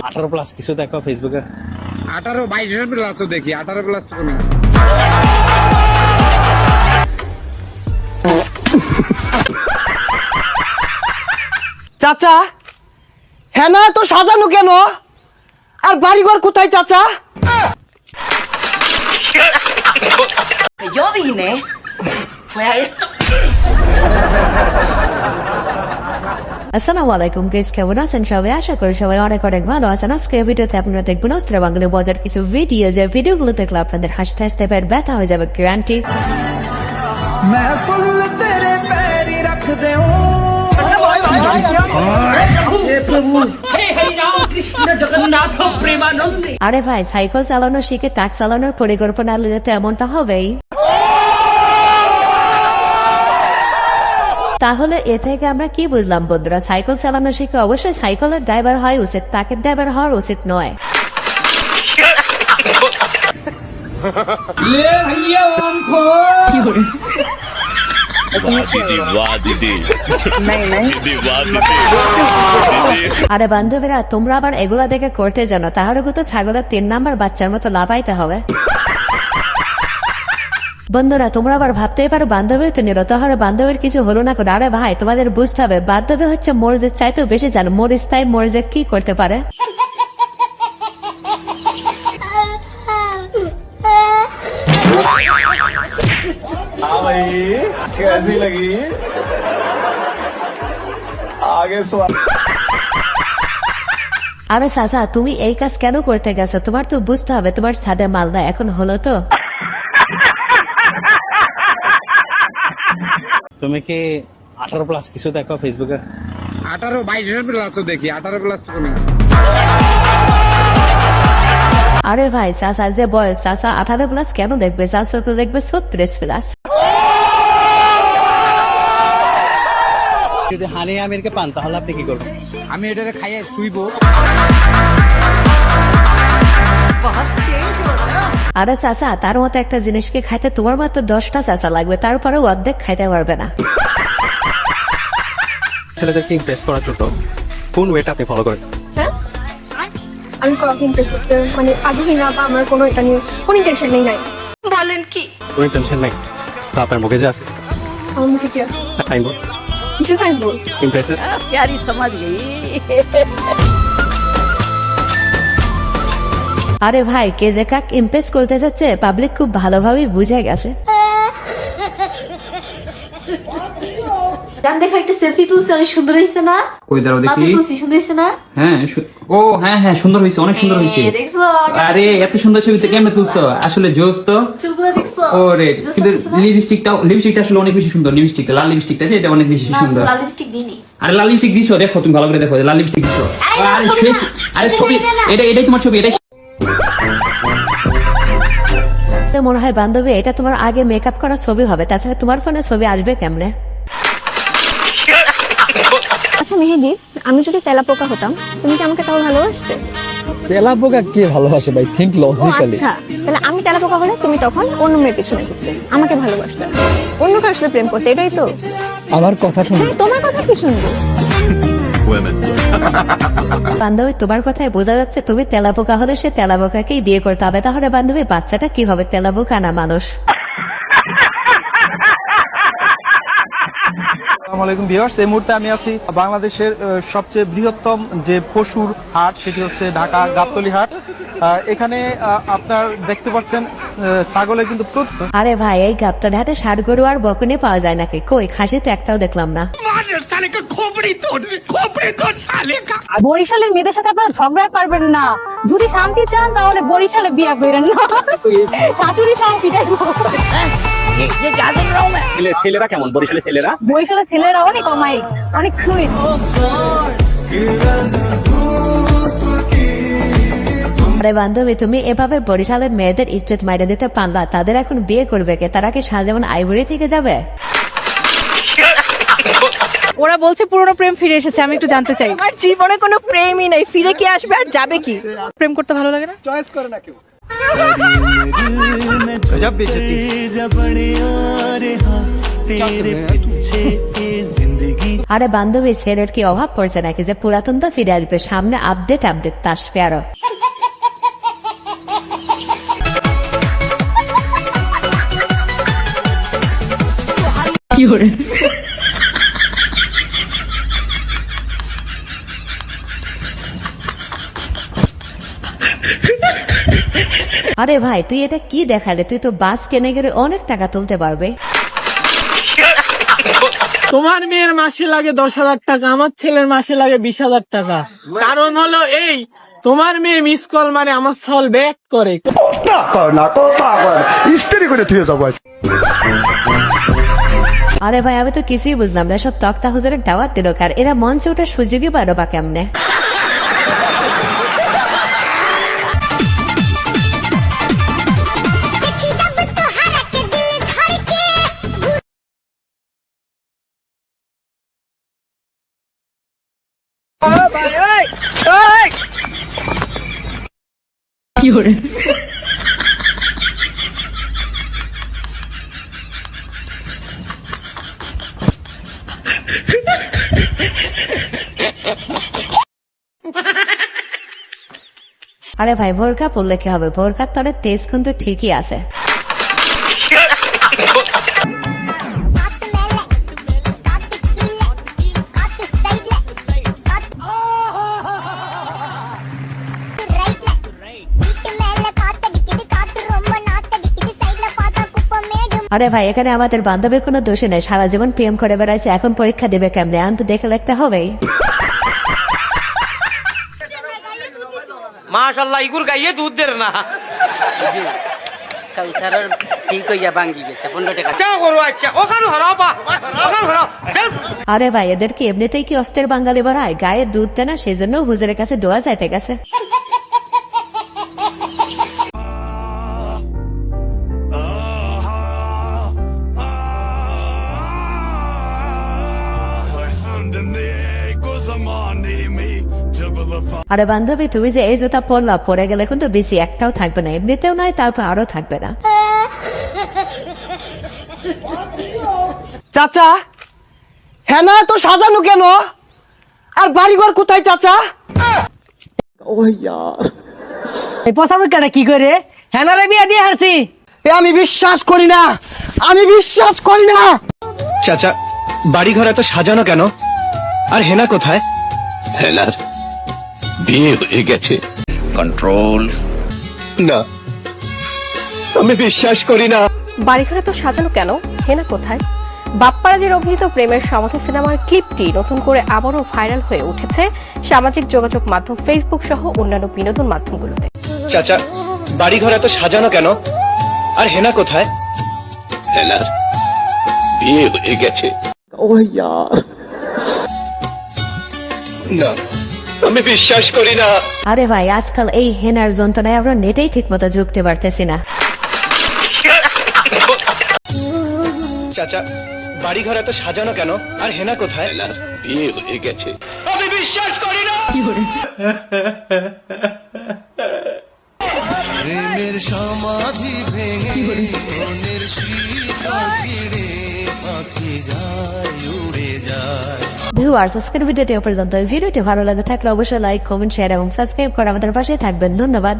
18+ কিছু দেখো ফেসবুকে। 18-22 দেখি, 18+ তো কোনো। চাচা হ্যাঁ না তো সাজানো কেন? আর বাড়িঘর কোথায় চাচা? Yo vine, fue a esto. আসসালামু আলাইকুম গাইস, কেমন আছেন সবাই? আশা করি সবাই অনেক অনেক ভালো আছেন। আজকে ভিডিওতে আপনারা দেখবেন অস্ত্র বাংলা বাজার কিছু ভিডিও, যে ভিডিওগুলো দেখলে আপনাদের হাসতে হাসতে পেট ব্যথা হয়ে যাবে গ্যারান্টি। আরে ভাই, সাইকেল চালানো শিখে ট্রাক চালানোর পরিকল্পনা নিলে তো এমনটা হবেই। তাহলে এ থেকে আমরা কি বুঝলাম বন্ধুরা? সাইকেল চালানো শিখে অবশ্যই সাইকেলের ড্রাইভার হয় উচিত, ট্রাকের ড্রাইভার হওয়ার উচিত নয়। আরে বান্ধবীরা, তোমরা আবার এগুলা দেখে করতে জানো, তাহলে তো ছাগলের 3 নাম্বার বাচ্চার মতো লাফাইতে হবে। বন্ধুরা, তোমরা আবার ভাবতেই পারো বান্ধবী তো নিল, তাহলে বান্ধবীর কিছু হলো না করে। আরে ভাই, তোমাদের বুঝতে হবে বান্ধবী হচ্ছে মরিচের চাইতেও বেশি জানো। মরিচ তাই মরিচে কি করতে পারে। আরে চাচা, তুমি এই কাজ কেন করতে গেছো? তোমার তো বুঝতে হবে তোমার ছাদে মালদা এখন হলো তো। তুমি কি 18+ কিছু দেখো ফেসবুকে? 18-22 দেখি, 18+ তো কোনো। আরে ভাই, চাচা যে বয়স, চাচা 18+ কেন দেখবে? চাচা তো দেখবে 36+। যদি হানি আমিরকে পান তাহলে আপনি কি করবেন? আমি এটারে খাইয়ে শুইবো। আরে চাচা, তার মতো একটা জিনিসকে খাইতে তোমার মাত্র 10টা চাচা লাগবে, তারপরেও অর্ধেক খাইতে পারবে না। ছেলেদেরকে ইমপ্রেস করার জন্য কোন ওয়েটা আপনি ফলো করেন? হ্যাঁ, আমি কাউকে ইমপ্রেস করতে মানে আগ্রহী না, বা আমার কোনো এটা নিয়ে কোনো টেনশন নাই। বলেন কি? কোনো টেনশন নাই তো আপনার মুখে যে আছে আমার মুখে কি আছে? সাইনবোর্ড কিসে সাইনবোর্ড? ইমপ্রেসিভ। प्यारी समझ गई। আরে ভাই, কে যে কাক ইমপ্রেস করতে যাচ্ছে পাবলিক খুব ভালোভাবেই বুঝে গেছে। জান দেখো, একটা সেলফি তুলছি, অনেক সুন্দর হয়েছে না? কই দাঁড়াও দেখি। মাথায় তুলছি, সুন্দর হয়েছে না? হ্যাঁ ও হ্যাঁ হ্যাঁ, সুন্দর হয়েছে, অনেক সুন্দর হয়েছে। দেখছো? আরে এত সুন্দর ছবিতে কেমনে তুলছো? আসলে জোস তো। চুলগুলো দেখছো? ওরে, কিন্তু লিপস্টিকটা আসলে অনেক বেশি সুন্দর। লিপস্টিকটা, লাল লিপস্টিকটা এটা অনেক বেশি সুন্দর। লাল লিপস্টিক দিইনি। আরে লাল লিপস্টিক দিছো, দেখো তুমি ভালো করে দেখো, লাল লিপস্টিক দিছো। আরে শেষ, আরে ছবি এটাই তোমার ছবি, এটাই। মনে হয় বান্ধবী, এটা তোমার আগে মেকআপ করা ছবি হবে, তাছাড়া তোমার ফোনে ছবি আসবে কেমনে? আচ্ছা মেহেদি, আমি যদি তেলাপোকা হতাম তুমি কি আমাকে তাও ভালোবাসতে? তেলাপোকা কে ভালোবাসে ভাই? থিঙ্ক ও লজিক্যালি। আচ্ছা, তাহলে আমি তেলাপোকা হলে তুমি তখন অন্য মেয়ের পিছনে ঘুরতে, আমাকে ভালোবাসতে, অন্য কারোর সাথে প্রেম করতে, এটাই তো? আমার কথা শুনে হ্যাঁ, তোমার কথা কি শুনবো? বান্ধবী, তোমার কথায় বোঝা যাচ্ছে তুমি তেলাপোকা হলে সে তেলাপোকাকেই বিয়ে করতে হবে। তাহলে বান্ধবী, বাচ্চাটা কি হবে, তেলাপোকা না মানুষ? আসসালামু আলাইকুম ভিউয়ার্স, এই মুহূর্তে আমি আছি বাংলাদেশের সবচেয়ে বৃহত্তম যে পশুর হাট, সেটি হচ্ছে ঢাকা গাবতলী হাট। এখানে আপনার দেখতে পাচ্ছেন ছাগলে কিন্তু আরে ভাই, এই গাবতলী হাটে ষাট গরু আর বকনে পাওয়া যায় নাকি? কই, খাসি তো একটাও দেখলাম না। বরিশালের মেয়েদের সাথে আপনারা ঝগড়া পারবেন না। যদি শান্তি চান তাহলে বরিশালে বিয়ে করেন না, শাশুড়ি সহ পিটাই। ছেলেরা কেমন বরিশালের ছেলেরা? বরিশালের ছেলেরা অনেক অমায়িক, অনেক সুইট। আরে বান্ধবী, তুমি এভাবে বরিশালের মেয়েদের ইজ্জত মাইরে দিতে পারলা, তাদের এখন বিয়ে করবে কে? তারা কি সাজামন আইভরি থেকে যাবে? ওরা বলছে পুরনো প্রেম ফিরে এসেছে, আমি একটু জানতে চাই। আমার জীবনে কোনো প্রেমই নাই, ফিরে কি আসবে আর যাবে কি? প্রেম করতে ভালো লাগে না? চয়েস করে না কেউ। আরে বান্ধবী ছেলের কি অভাব পড়ছে নাকি যে পুরাতন তো ফিরে আসবে, সামনে আপডেট আসবে আরো। আরে ভাই তুই এটা কি দেখালে? তুই তো বাস কিনে গেলে অনেক টাকা তুলতে পারবে। তোমার মেয়ের মাসে লাগে 10,000 টাকা, আমার ছেলের মাসে লাগে 20,000 টাকা। কারণ হলো এই, তোমার মেয়ে মিস কল মানে আমার সল ব্যাক করে। আরে ভাই আমি তো কিছুই বুঝলাম না, সব তক্তা হুজুরের দাওয়াত দিল কার? এরা মঞ্চে ওঠার সুযোগই পারো বা কেমনে? আরে ভাই ভোরকা পড়লে কি হবে? ভোরকার তরে তেজ কিন্তু ঠিকই আছে। আরে ভাই এখানে আমাদের বান্ধবীর কোনো দোষে নেই, সারা জীবন প্রেম করে বেড়াইছে, এখন পরীক্ষা দেবে কেমনে? আন তো দেখে রাখতে হবেই। মাশাআল্লাহ ইগুর গাইয়ে দুধ দের না। কালচারের ঠিক হইয়া ভাঙ্গি গেছে 15 টাকা। চা করো আচ্ছা, ওখানে হরাবা, ওখানে হরাও। আরে ভাই এদের কি এমনিতেই কি অস্থির বাঙালি বাড়ায়? গায়ে দুধ দেয় না, সেই জন্য হুজুরের কাছে দোয়া যাইতে গেছে। আরে বান্ধবী তুমি যে এই জুতা পরলা, পরে গেলে কিন্তু বেশি একটাও থাকবে না, এমনিতেও নয় তারপর আরো থাকবে না। চাচা হ্যাঁ না তো সাজানো কেন? আর বাড়িঘর কোথায় চাচা? এই পসামুকাটা কি করে? হ্যানারে বিয়া দিয়ে হারছি। আমি বিশ্বাস করি না, আমি বিশ্বাস করি না। চাচা বাড়িঘর এত সাজানো কেন? আর হেনা কোথায়? হেনার বিয়ে হয়ে গেছে। কন্ট্রোল না, আমি বিশ্বাস করি না। বাড়িঘরে তো সাজানো কেন? হেনা কোথায়? বাপ্পারাজের অভিনীত প্রেমের সমাধি সিনেমার ক্লিপটি নতুন করে আবারও ভাইরাল হয়ে উঠেছে সামাজিক যোগাযোগ মাধ্যম ফেসবুক সহ অন্যান্য বিনোদন মাধ্যমগুলোতে। চাচা বাড়িঘর এত সাজানো কেন? আর হেনা কোথায়? হেনার বিয়ে হয়ে গেছে। না, আমি বিশ্বাস করি না। আরে ভাই আজকাল এই হেনার যন্ত্রণায় আমরা নেটেই ঠিক মতো ঢুকতে পারতেছি না। চাচা বাড়িঘর এত সাজানো কেন? আর হেনা কোথায়? হেনার বিয়ে হয়ে গেছে। আমি বিশ্বাস করি না। প্রেমের সমাধি ভেঙে মনের শিকল ছিঁড়ে পাখি যায় উড়ে যায়। ভিউয়ার্স আজকের ভিডিওটি এ পর্যন্ত। ভিডিওটি ভালো লাগে থাকলে অবশ্যই লাইক, কমেন্ট, শেয়ার এবং সাবস্ক্রাইব করে আমাদের পাশে থাকবেন। ধন্যবাদ।